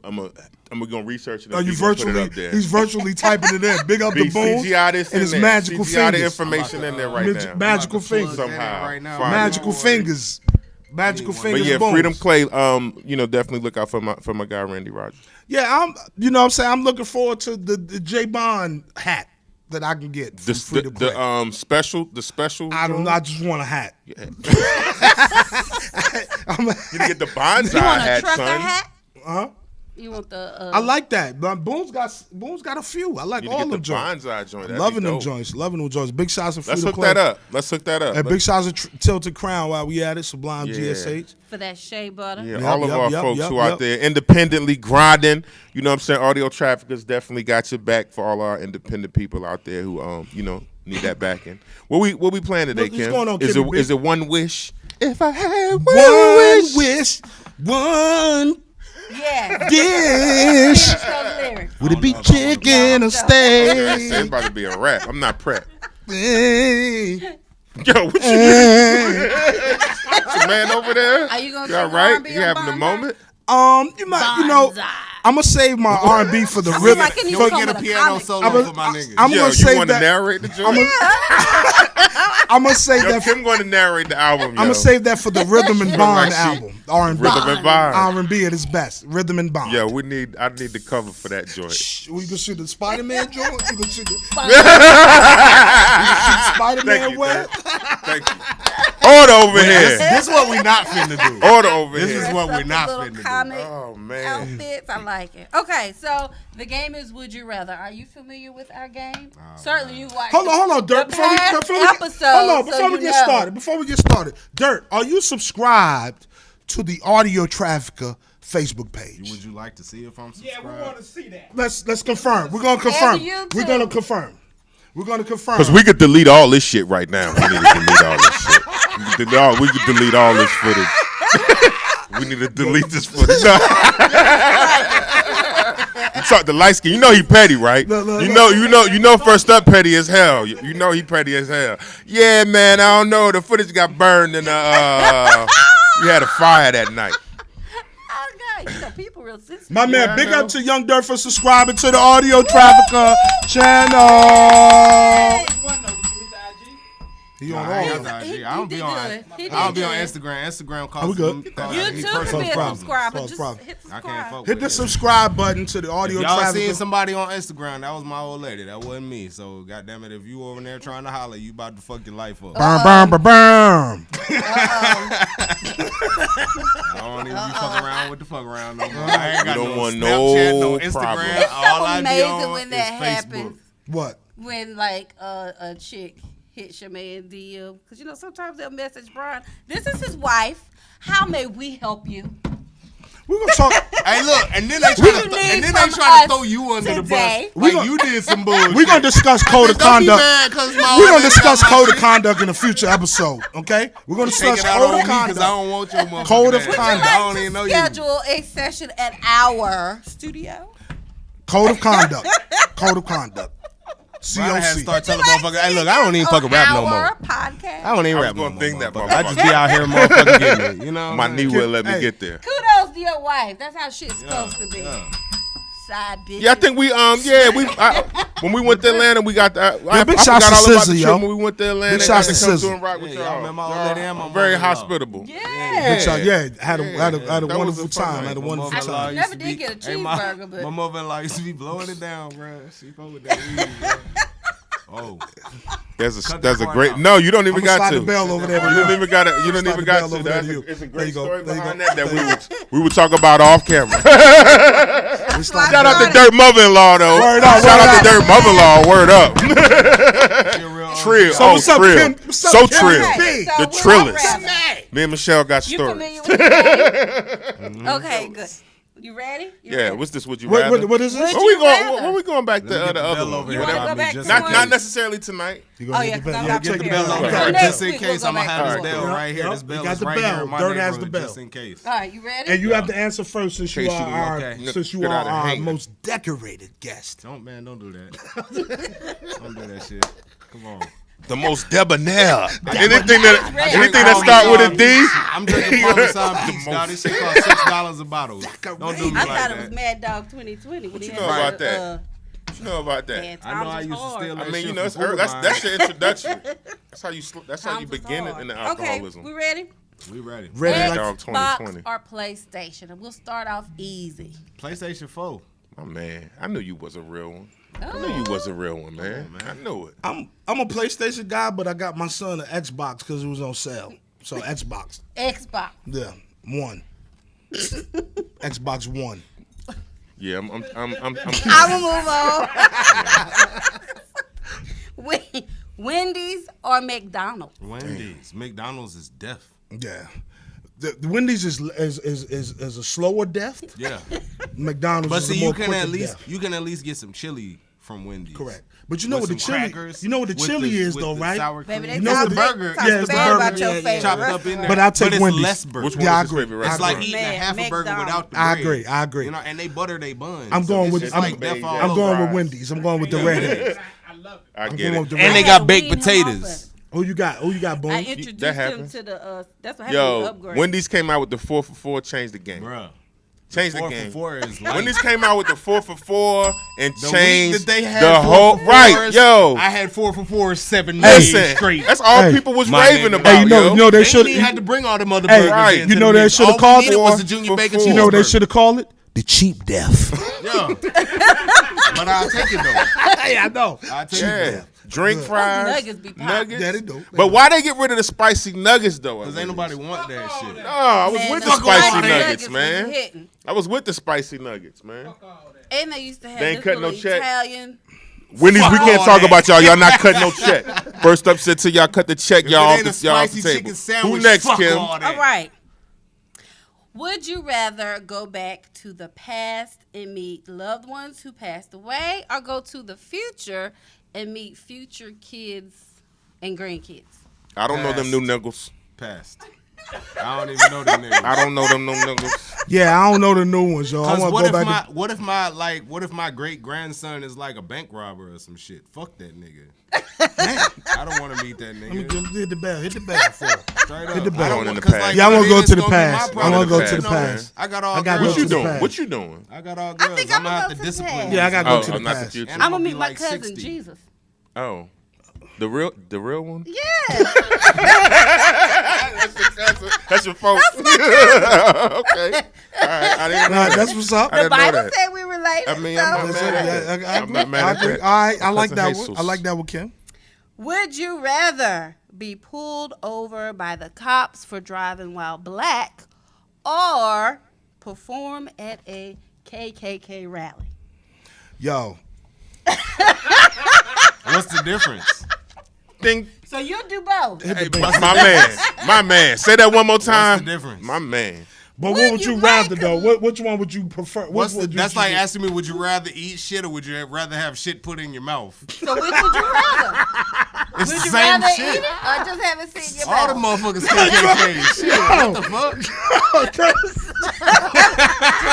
I'm gonna research it. Are And you put it virtually? up there. He's virtually typing it in. Big up the boom CGI this and in his there. magical CGI the fingers. information in there right now. Magical fingers. Somehow. Right now. Find it. Magical fingers. Magical But fingers. yeah, Bones. Freedom Clay. Definitely look out for my guy Randy Rogers. Yeah, you know what I'm saying? I'm looking forward to the J Bond hat that I can get from Freedom Clay. The special. I don't know. I just want a hat. Yeah. I'm a- You get the bonsai You want a hat, trucker son. hat? Huh? You want the? I like that. But Boone's got a few. I like You all get the them joints. bonsai joint. That'd Loving be them dope. joints. Loving them joints. Big shots of Let's Freedom hook Clay. that up. And big shots of Tilted Crown while we at it. Sublime Yeah. GSH. For that shea butter. Yeah, Yep, all of yep, our yep, folks yep, who yep. out there independently grinding. You know what I'm saying? Audio Traffickers definitely got your back for all our independent people out there who need that backing. What we playing today, What's Kim? going on, is Kimmy B? it One Wish? If I had one One wish. one Yeah. dish. Finish those lyrics. Would it be chicken or It's steak? about to be a rap. I'm not prepped. Hey. Yo, what you What's your man over there? Are you gonna You all sing right? R&B You on having a Bonsai? moment? Bonsai. I'm gonna save my R&B for the rhythm. like it needs Go to come get a with a piano comic. solo I'm for my niggas. I'm Yo, gonna you save want to that. narrate the joint? I'm gonna save Yo, that. Kim going to narrate the album. I'm gonna save that for the Rhythm and Bond Like she- album. R&B. Rhythm and Bond. R&B at its best. Rhythm and Bond. Yo, I need the cover for that joint. We can see the Spider-Man joint. You can see the Thank Spider-Man you, web. Thank you. Order over here. This is what we not finna do. Order over This here. is what Dress we're up not in little finna do. comic Oh man. outfits. I like it. Okay, so the game is Would You Rather. Are you familiar with our game? Certainly you watched Hold on, Dirt. the Before we past get episode, Before we get started, Dirt, are you subscribed to the Audio Trafficker Facebook page? Would you like to see if I'm subscribed? Yeah, we want to see that. Let's confirm. We're gonna confirm. YouTube. We're gonna confirm. We're gonna confirm. Because we could delete all this shit right now. We need to delete all this shit. We could delete all this footage. We need to delete this footage. You talk to light skin. You know he petty, right? No. You know. First up, petty as hell. You know he petty as hell. Yeah, man. I don't know. The footage got burned and we had a fire that night. Okay, you know, people real sensitive. My man, I big know. up to Young Dirt for subscribing to the Audio Trafficker channel. He on all of them. He I don't did be on. good. He I don't did be on good. Instagram. Instagram we calls good? me You personal too can be a problem. subscriber. False Just problem. hit I subscribe. can't fuck Hit with the it. subscribe button to the Audio Y'all Trafficker. seen somebody on Instagram? That was my old lady. That wasn't me. So goddamn it, if you over there trying to holler, you about to fuck your life up. Burn. I don't even be fucking around with the fuck around no more. I ain't got don't no want Snapchat, no no Instagram. problem. It's All so I be amazing on when is that Facebook. happens. What? When like a chick hits your man DM, because you know sometimes they'll message Brian. This is his wife. How may we help you? We're gonna talk. Hey, look, and then they What try you to, need and then they from try to us throw you under today? the bus. Like you did some bullshit. We're gonna discuss code of Don't be conduct. mad 'cause my We're old gonna lady discuss got my code of shit. conduct in a future episode. Okay? We're gonna Take discuss it out code on of me 'cause I conduct. don't want your motherfucking Code of ass. conduct. I don't even know you. Schedule a session at our studio. Code of conduct. Code of conduct. Brian had to COC. start telling motherfuckers, hey, look, I don't even fucking rap no more. Our podcast. I don't even I was rap no gonna more. think that motherfucker. motherfucker. I just be out here motherfucking getting it. You know? My knee will let me Hey. get there. Kudos to your wife. That's how shit's supposed to be. Side bitch. Yeah, I think when we went to Atlanta, we got that. I big forgot shots to all about SZA, the yo. trip when we went to Atlanta. Big shots to Got come SZA. through and rock with Yeah, y'all y'all. remember my old lady and my Very mother-in-law. hospitable. Yeah. Good job. Yeah, had a That was wonderful a fun time. night. Had a My wonderful mother-in-law time. Never used to did be- get a Hey, cheeseburger, but- my mother-in-law used to be blowing it down, bro. She fuck with that weed, bro. Oh, There's Cut a that part great. out. No, you don't even I'm gonna got slide to. the bell over there. You don't even got to. You don't Slide even the got bell to. over there That's to you. it's a There great you go. story There you behind go. that There you go. we would talk about off camera. We slide Shout the out bell. to Dirt Mother-in-law though. Word up, Shout word out up. to Dirt Mother-in-law. Word up. she a real Trill. So Oh, what's up, trill. Kim? What's up, So Kim? trill. Hey, So The we're all trillest. rapping. Me and Michelle got You stories. familiar with the game? Okay, good. You ready? What's this? Would you rather? What is this? Where we going back to the other one? You want to go back to Not necessarily tonight. Oh, yeah, because I'm not Take the prepared. bell over So here next just in week case. we'll I'm go gonna back have to this it. bell right here. Yep. This bell You got is the right bell. here in my Dirt has neighborhood, the bell. just in case. All right, you ready? And you have to answer first since you case are you our get out of our hanger. most decorated guest. Don't do that. Don't do that shit. Come on. The most debonair. Anything that start with a D. I'm drinking Parmesan Peach. Dog, this shit costs $6 a bottle. Don't do me I like thought it was that. Mad Dog 2020. What you know about that? What you know about that? Man, I know I used to steal that I mean, shit you know, from Food that's your introduction. That's how you Times was begin hard. in the alcoholism. Okay, we ready? We ready. Mad Dog Xbox 2020. or PlayStation? And we'll start off easy. PlayStation 4. My man, I knew you was a real one. I Oh. knew you was a real one, man. I knew it. I'm a PlayStation guy, but I got my son an Xbox because it was on sale. So Xbox. Xbox. Yeah, one. Xbox One. Yeah, I'm I will move on. Wendy's or McDonald's? Wendy's. McDonald's is death. Yeah. The Wendy's is a slower death. Yeah. McDonald's But is see, a more quicker death. you can at least get some chili from Wendy's. Correct. But you know With what the some chili crackers, you know what the with chili is with though, the right? sour Baby, cream. they You know talk what the burger. talk Yeah, it's the bad burger. about your Yeah, favorite chopped up in restaurant. there. But I'll take it's Wendy's. less burger. Which one Yeah, I was your agree. favorite It's like restaurant? eating Man, half a burger McDonald's. without the I bread. agree. You know, and they butter their buns. I'm going it's with just I'm, like death all I'm over. going with Wendy's. I'm going with the redhead. I I'm get going it. with the And they redhead. got I baked had to wean him off potatoes. of it. Who you got? I Boom? introduced That him happened? to the that's what happened with Yo, upgrade. Wendy's came out with the 4 for 4, changed the game. Bruh. Changed the 4 game. for 4 is light. Wendy's came out with the 4 for 4 and The changed week that they had the 4 whole for right. 4s, Yo, I had 4 for 4 7 days listen, straight. that's all Hey, people was my raving nigga. about. Hey, you know They they should ain't had to bring all them other Hey, burgers right. in. you to know the they mix. should have All we called needed it was the junior for bacon 4. You know what they cheeseburger. should have called it? The cheap death. Yeah. But I'll take it though. Hey, I know. I'll take Yeah, it. drink fries, nuggets be popping. nuggets. Yeah, they do. But why they get rid of the spicy nuggets though? Because ain't nobody want that shit. No, I was Man, with them the spicy spicy nuggets, was man. hitting. I was with the spicy nuggets, man. And they used to have They ain't this cutting no little check. Italian. Wendy's, we Fuck can't all talk that. about y'all. Y'all not cutting no check. First up said till y'all cut the check, If y'all it off ain't a the, y'all off spicy the table. chicken sandwich, Who next, fuck Kim? all that. All right. Would you rather go back to the past and meet loved ones who passed away, or go to the future and meet future kids and grandkids? I don't know them new niggas. Passed. I don't even know them niggas. I don't know them new niggas. Yeah, I don't know the new ones, yo. I Cause want to go back. what if my great grandson is like a bank robber or some shit? Fuck that nigga. I don't want to meet that Let me nigga. hit the bell. Hit the bell for it. Straight up. hit the bell. I don't Going in want- the 'cause, past. Yeah, I wanna then go it's to the gonna be my past. I problem. wanna go to the You know, past. I got all I got girls. What you to the doing? past. What you doing? I got all I girls. think I'm I'ma gonna have go to to the discipline. past. you. Yeah, I gotta go Oh, to the not the past. future. And I'm I'll gonna be meet my like cousin 60. Jesus. Oh, the real one. Yeah. That's your folks. Okay. All right. I didn't know that. That's what's up. I didn't know Bible that. said we related. I mean, so. I'm not mad at Yeah, that. I I'm not mad at agree. that. All right, I like Cousin that Jesus. one. I like that one, Kim. Would you rather be pulled over by the cops for driving while black, or perform at a KKK rally? Yo, What's the difference? Ding. So you'll do both. Hey, my man. Say that one more time. difference? My man. but Would what would you you like rather though? Which one would you prefer? That's like asking me, would you rather eat shit or would you rather have shit put in your mouth? So which would you rather? It's Would the you same rather shit. eat it or just have it sit in your All the mouth? motherfuckers KKK. Shit, what the fuck? Just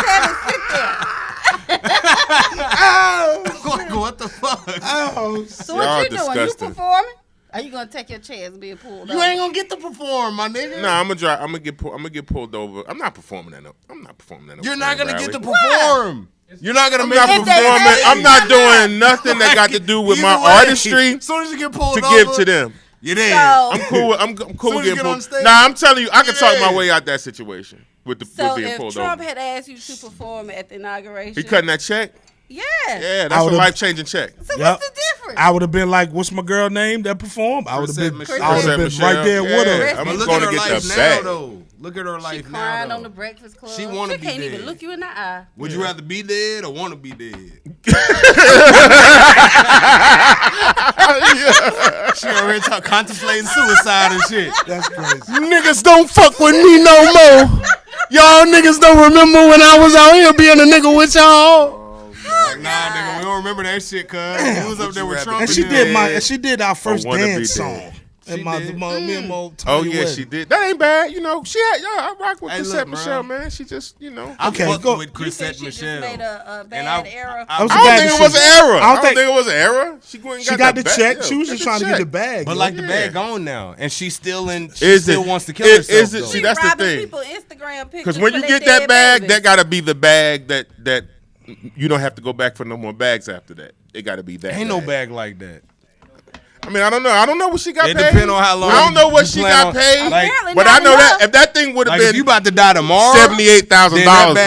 have it sit there. What the fuck? Oh, So what Y'all you doing? You disgusting. performing? Are you gonna take your chance being pulled over? You ain't gonna get to perform, my nigga. Nah, I'm gonna get pulled over. I'm not performing that. I'm not performing that. You're not gonna get to rally. perform. You're not gonna I'm make not it If they performing. pay I'm you, not I'm doing nothing that got to do with my Either way, artistry As soon as you get pulled to over, give to them. You did. So, I'm cool with I'm cool Soon with as you getting get on pulled. stage, Nah, I'm telling you, I can talk my yeah. way out that situation with so being if pulled Trump over. had asked you to perform at the inauguration, He cutting that check. yeah. Yeah, I that's a would've- life-changing check. So Yep. what's the difference? I would have been like, "What's my girl name that performed?" I would have been. Michelle. I would have been Michelle. right there with Yeah. her. I'm But look going at to her get life the now, bag. though. Look at her She life crying now, on the though. Breakfast Club. She wanna be can't even dead. look you in the eye. Would you rather be dead or want to be dead? She over here contemplating suicide and shit. That's crazy. Niggas don't fuck with me no more. Y'all niggas don't remember when I was out here being a nigga with y'all. Nah, nigga, we don't remember that shit, cuz. We was up there with Trump. And she did our first dance song. And me and Mo. Oh yeah, she did. That ain't bad. You know, she had. I rock with Chrisette Michelle, man. She just, you know. Okay, go with Chrisette Michelle. Just made a bad error. I don't think it was an error. I don't think it was an error. She got the check. She was just trying to get the bag. But like the bag gone now, and she's still in. She still wants to kill herself. Is it? See, that's the thing. People Instagram pictures. Because when you get that bag, that gotta be the bag that you don't have to go back for no more bags after that. It gotta be that. Ain't no bag like that. I mean, I don't know. I don't know what she got paid. It depends on how long. I don't know what she got paid. But I know that if that thing would have been, if you about to die tomorrow, $78,000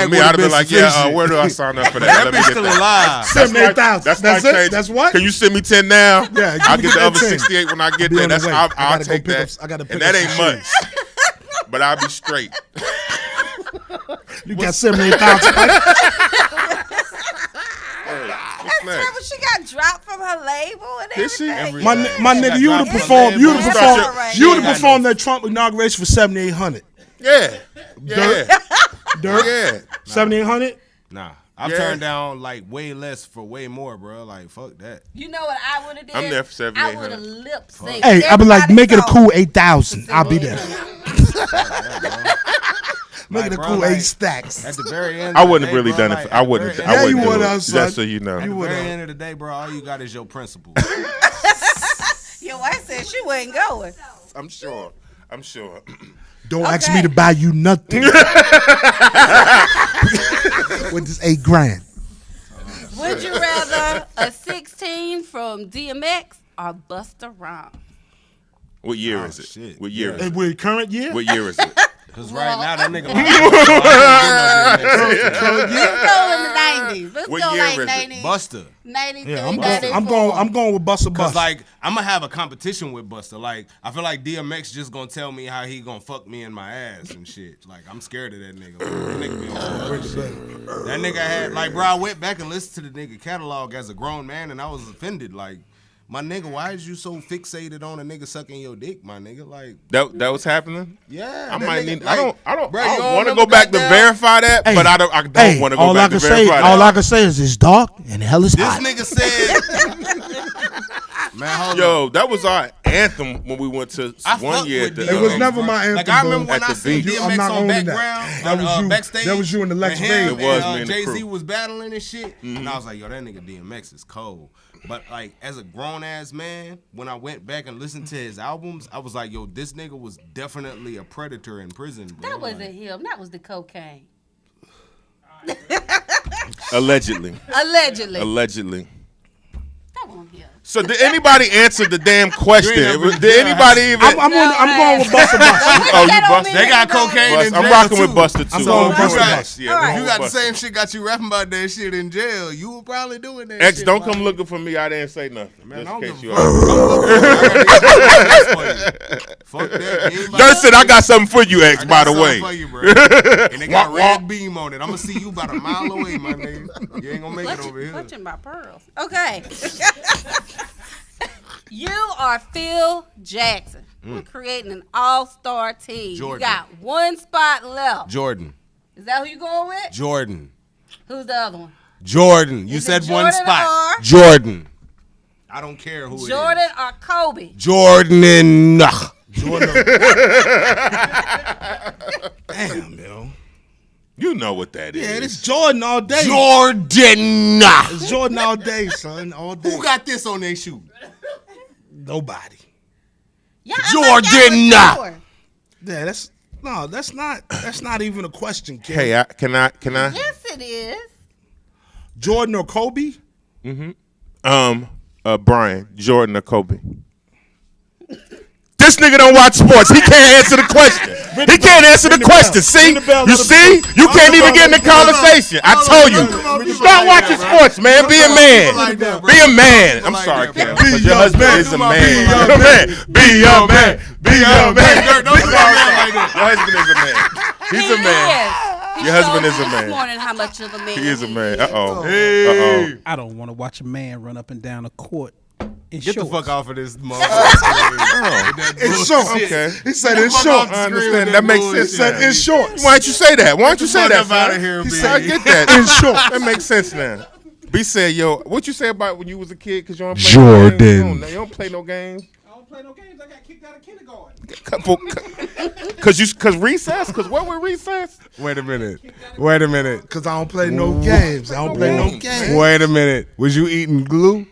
for me, I'd have been like, yeah, where do I sign up for that? That bitch still alive. $78,000. That's it. That's what? Can you send me 10 now? Yeah, I'll get the other 10. 68 when I get there. That's I'll take that. And that ain't much. But I'll be straight. You got $78,000. She got dropped from her label and everything. My nigga, you would have performed. You would have performed that Trump inauguration for $7,800. Yeah. Dirt. Yeah. $7,800. Nah, I've turned down like way less for way more, bro. Like fuck that. You know what I would have did? I'm there for $7,800. I would have lip synced. Hey, I'd be like, make it a cool 8,000. I'll be there. Make it a cool 8 stacks. At the very end, I wouldn't have really done it. I wouldn't. Yeah, you would have. Just so you know. At the very end of the day, bro, all you got is your principles. Your wife said she wasn't going. I'm sure. Don't ask me to buy you nothing. With this $8,000. Would you rather a 16 from DMX or Busta Rhymes? What year is it? Shit. What year is it? With current year? What year is it? Because right now, that nigga. Let's go in the 90s. Let's What go year like is it? 90s. Busta. 93, Yeah, 94. I'm going with Busta Cause Bust. like I'm gonna have a competition with Busta. Like I feel like DMX just gonna tell me how he gonna fuck me in my ass and shit. Like I'm scared of that nigga. Like, that nigga be on shit. That nigga had like, bro. I went back and listened to the nigga catalog as a grown man, and I was offended. Like, my nigga, why is you so fixated on a nigga sucking your dick, my nigga? Like That was happening. yeah, I that might nigga, need. like, I don't bro, you want to remember go back to goddamn- verify that, but I don't want to go back to verify that. All I can say is it's dark and hell is This hot. nigga said, man, hold on. Yo, that was our anthem when we went to I one fuck year. with At DMX, It was the, never my anthem. Like I remember when At I the seen beach. I'm DMX not on owning that. background, That was you. backstage. That was you and the Lex Vega. It was me and the Jay-Z crew. was battling and shit, and I was like, yo, that nigga DMX is cold. But like as a grown ass man, when I went back and listened to his albums, I was like, yo, this nigga was definitely a predator in prison, bro. That wasn't him. That was the cocaine. allegedly. Allegedly. That wasn't him. So did anybody answer the damn question? Did anybody even? I'm going with Busta Bust. Oh, you Busta? They got cocaine in I'm jail rocking too. with Busta too. I'm going with Busta Bust. Bust. Yeah, All right. I'm If you going got the with same shit got you rapping about that shit in jail, you were probably doing that X, shit. don't like- come looking for me. I didn't say nothing. Man, I Just don't in case give you a are. fuck. Fuck that. Dirt said I got something for you, X. I By got the way, something for you, bro. And they got Wah, red wah. beam on it. I'm gonna see you about a mile away, my nigga. You ain't gonna make it over here. Clutching my pearls. Okay. You are Phil Jackson. We're creating an all-star team. Jordan. You got one spot left. Jordan. Is that who you going with? Jordan. Who's the other one? Jordan. You Is said it one Jordan spot. or- Jordan. I don't care who Jordan it is. or Kobe? Jordan. Damn, yo. you know what that is. Yeah, it's Jordan all day. Jordan. It's Jordan all day, son. All day. Who got this on their shoe? Nobody. Yeah, Jordan. Yeah, that's not even a question, kid. Hey, can I? Yes, it is. Jordan or Kobe? Brian, Jordan or Kobe? This nigga don't watch sports. He can't answer the question. He can't answer the question. See? You see? You can't even get in the conversation. I told you. Start watching sports, man. Be a man. Be a man. I'm sorry, Cam. Because your husband is a man. Be a man. Be a man. Don't do that like that. Your husband is a man. He's a man. He Your husband showed is a this man. morning how much of a man He is a man. is. Uh-oh. I don't want to watch a man run up and down a court Get the fuck off of this motherfucker screen. It's short. Okay. He said it's short. I understand. That makes sense. He said it's short. Why don't you say that? Why don't you say that? Out of here, He said, I get that. It's short. That makes sense now. B said, yo, what you say about when you was a kid? Because you don't play Jordan. no games? You don't play no games. I don't play no games. I got kicked out of kindergarten. Cause recess? Cause what with recess? Wait a minute. Because I don't play no games. Wait a minute. Was you eating glue?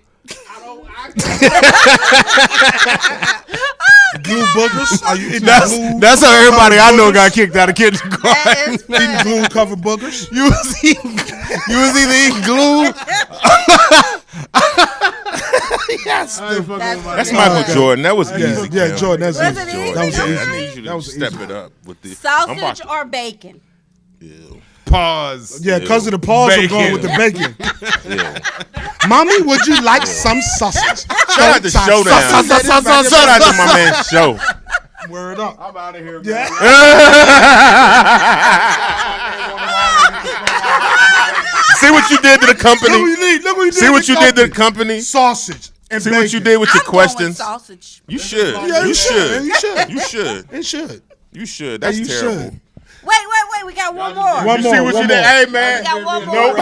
Glue boogers? Are you eating glue? That's how everybody I know got kicked out of kindergarten. That is Eating glue covered boogers? You was either eating glue. That's Michael Jordan. That was easy. Yeah, Kim. Jordan. That's Was easy. it easy? That was Yeah, easy. I need you That to was step easy. it up with the Sausage or bacon? Pause. Yeah, because of the pause, I'm going with the bacon. Mommy, would you like some sausage? Shout out to Showdown. Shout out to my man Show. Word up. I'm out of here, man. Yeah. See what you did to the company. Look what you need. Look what you did. See what you did to the company. Sausage and See bacon. what you did with your I'm going with questions. sausage. You should. Yeah, You should. You should. You should. It should. You should. That's You terrible. should. Wait. We got one more. One You more. see what one you more. did? Hey We man. got one more.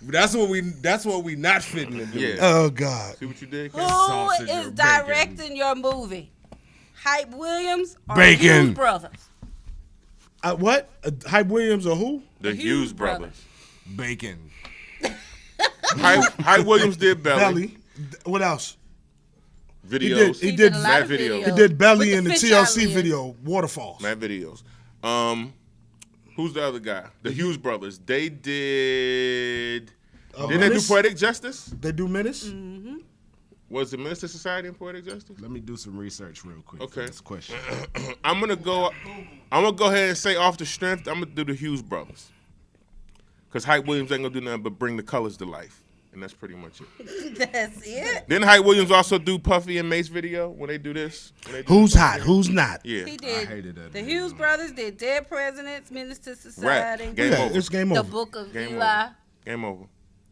That's what we not fitting to do. Yeah. Oh, God. See what you did? Who Sausage is or bacon? directing your movie? Hype Williams or Bacon. Hughes Brothers? What? Hype Williams or who? The Hughes brothers. Bacon. Hype Williams did Belly. Belly. What else? Videos. He did a lot Mad of videos. He did Belly With in the fish TLC eyelids. video, Waterfalls. Mad videos. Who's the other guy? The Hughes brothers. They did. Didn't they do Menace? Poetic Justice? They do Menace? Was it Minister Society and Poetic Justice? Let me do some research real quick. Okay. For this question. I'm gonna go ahead and say off the strength, I'm gonna do the Hughes brothers. Cause Hype Williams ain't gonna do nothing but bring the colors to life. And that's pretty much it. That's it. Didn't Hype Williams also do Puffy and Mace video when they do this? Who's hot? Who's not? Yeah. He did. hated that The video. Hughes Brothers did Dead Presidents, Minister Right. Society, Game Yeah, over. it's game The over. Book of Game Eli. over. Game over.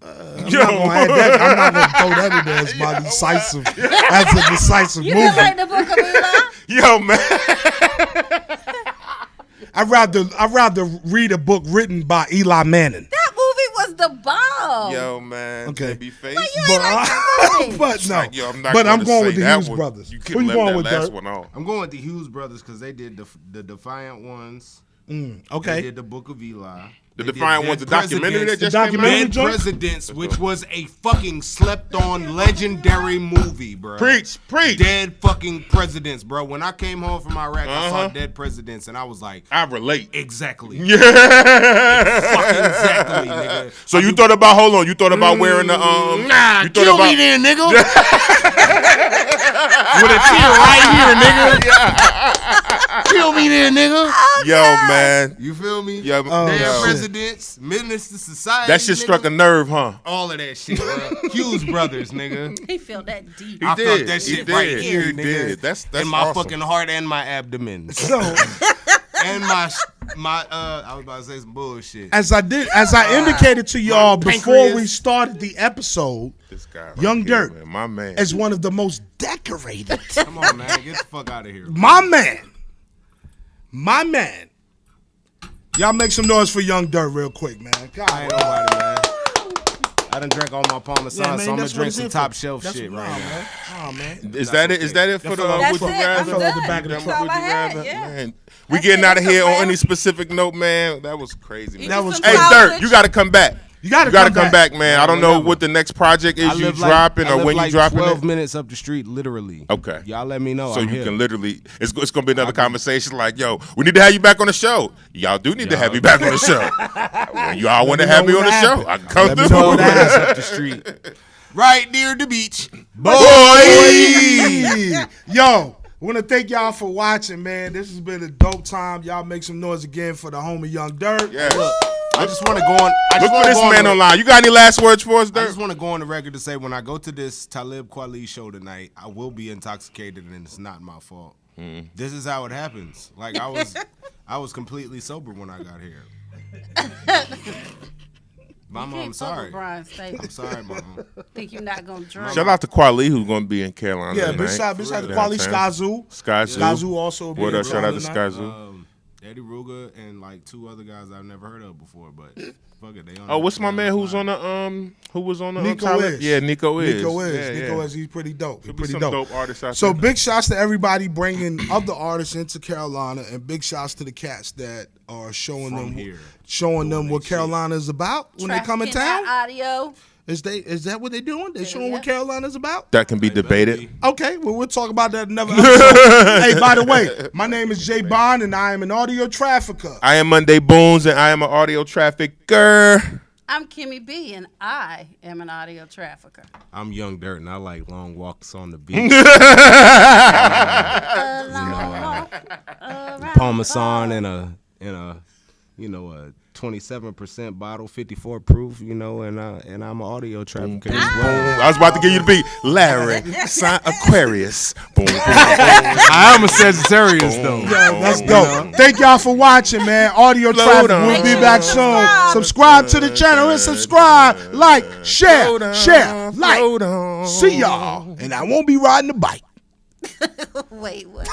I'm not gonna add that. I'm not gonna throw that in there as my decisive, as a decisive You movie. didn't like The Book of Eli? Yo, man. I'd rather read a book written by Eli Manning. That movie was the bomb. Yo, man. Okay. Baby face. You ain't like that movie. But no. Like, yo, I'm not but gonna I'm going say with the that Hughes one. brothers. You Who couldn't you let going that with, last Dirk? one off. I'm going with the Hughes brothers because they did the Defiant ones. They Okay. did the Book of Eli. The They did Defiant Dead one's a documentary that Presidents. just documentary came out? Dead joint? Presidents, which was a fucking slept-on legendary movie, bro. Preach. Dead fucking Presidents, bro. When I came home from Iraq, I saw Uh-huh. Dead Presidents, and I was like, I relate. exactly. Yeah. Fucking exactly, nigga. So you thought about you thought about wearing the Nah, you thought kill about me then, nigga. With a tear right here, nigga. Kill me then, nigga. Yo, man. You feel me? Yo, Dead yo. Presidents, Minister Society. That shit struck a nerve, huh? all of that shit, bro. Hughes brothers, nigga. He felt that deep. I did. felt that He shit did. right here, He nigga. did. That's in my awesome. fucking heart and my abdomen. So And my I was about to say some bullshit. as I indicated to y'all my before pancreas. we started the episode, This guy right Young here, Dirk. man, my man. as one of the most decorated, Come on, man. Get the fuck out of here. my man. Y'all make some noise for Young Dirt real quick, man. God, I ain't nobody, man. I done drank all my Parmesan, man, so I'm gonna that's what drink it's some in top for. shelf That's shit what- right nah, now. man. Oh man. Is that it? Is that it for the That's Would You it. I'm Rather? done. Fell off the back of the That's truck. all I had. Rather? Yeah. Man, we That's getting it. out of That's here a on wrap. any specific note, man. That was crazy. Man. That was Some Hey, sausage. Dirk, you got to come back. You gotta come back, man. I don't know whenever. what the next project is I you live dropping I or live when like you dropping 12 it. minutes up the street, literally. Okay. Y'all let me know. So I'm you here. can literally, it's going to be another conversation like, yo, we need to have you back on the show. Y'all do need to have me back on the show. When y'all want to have me on the show, I can come Let me through. know what Ass up the street. Right near the beach. Boy! Yo, want to thank y'all for watching, man. This has been a dope time. Y'all make some noise again for the homie Young Dirt. Yes. I just want to go on. Look for this man online. You got any last words for us, I Dirk? just want to go on the record to say when I go to this Talib Kweli show tonight, I will be intoxicated and it's not my fault. This is how it happens. Like I was completely sober when I got here. My You mom, can't fuck sorry. with Brian Staples. I'm sorry, mom. Think you're not gonna drink? Shout out to Quali, who's going to be in Carolina Yeah, tonight. besides Quali Skyzoo. Skyzoo. Also will be What in else? Shout out to Carolina. Skyzoo. Eddie Ruger and like 2 other guys I've never heard of before, but fuck it, they on. Oh, what's my they man on who's fire. on the who was on the Nico Tyler? is. Yeah, Nico is. Nico is. Yeah, Nico yeah. is. He's pretty dope. He's Could be pretty some dope. dope artists out So there. big shouts to everybody bringing other artists into Carolina, and big shouts to the cats that are showing From them here. what shit. Carolina is about when they come in Trafficking town. our audio. Is that what they're doing? They're showing what Yeah. Carolina's about. That can be debated. Okay, well, we'll talk about that another episode. Hey, by the way, my name is Jay Bond, and I am an audio trafficker. I am Monday Boons, and I am an audio trafficker. I'm Kimmy B, and I am an audio trafficker. I'm Young Dirt, and I like long walks on the beach. Parmesan and a 27% bottle, 54 proof, and I'm an audio trafficker. I was about to give you the beat. Larry, Aquarius. Boom, boom, boom. I am a Sagittarius though. Yeah, let's go. Thank y'all for watching, man. Audio Float Traffic. on. We'll be Make sure back you soon. subscribe. Subscribe to the channel and subscribe. Like, share, Float like. on. See y'all. And I won't be riding the bike. Wait, what?